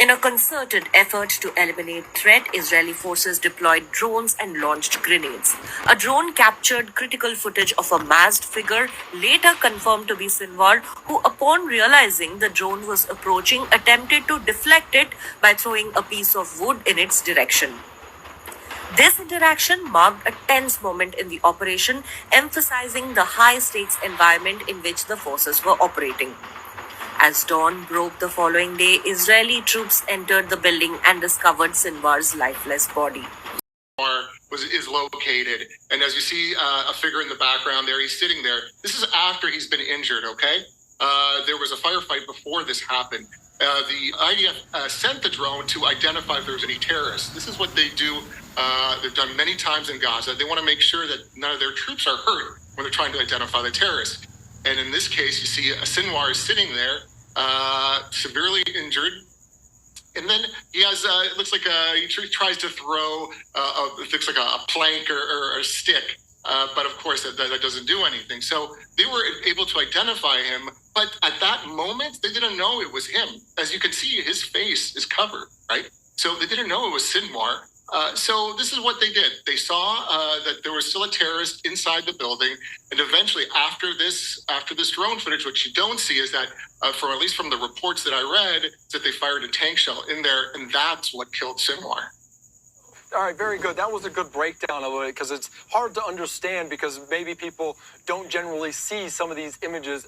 In a concerted effort to eliminate threat, Israeli forces deployed drones and launched grenades. A drone captured critical footage of a masked figure, later confirmed to be SINWAR, who, upon realizing the drone was approaching, attempted to deflect it by throwing a piece of wood in its direction. This interaction marked a tense moment in the operation, emphasizing the high stakes environment in which the forces were operating. As dawn broke the following day, Israeli troops entered the building and discovered Sinwar's lifeless body. Is located, and as you see a figure in the background there, he's sitting there. This is after he's been injured, okay? There was a firefight before this happened. The IDF sent the drone to identify if there was any terrorists. This is what they do. They've done many times in Gaza. They want to make sure that none of their troops are hurt when they're trying to identify the terrorists. And in this case, you see a SINWAR is sitting there, severely injured. And then he has, it looks like he tries to throw, it looks like a plank or a stick. But of course, that doesn't do anything. So they were able to identify him. But at that moment, they didn't know it was him. As you can see, his face is covered, right? So they didn't know it was SINWAR. So this is what they did. They saw that there was still a terrorist inside the building, and eventually, after this drone footage, what you don't see is that, from at least from the reports that I read, that they fired a tank shell in there, and that's what killed SINWAR. All right, very good. That was a good breakdown of it, because it's hard to understand because maybe people don't generally see some of these images.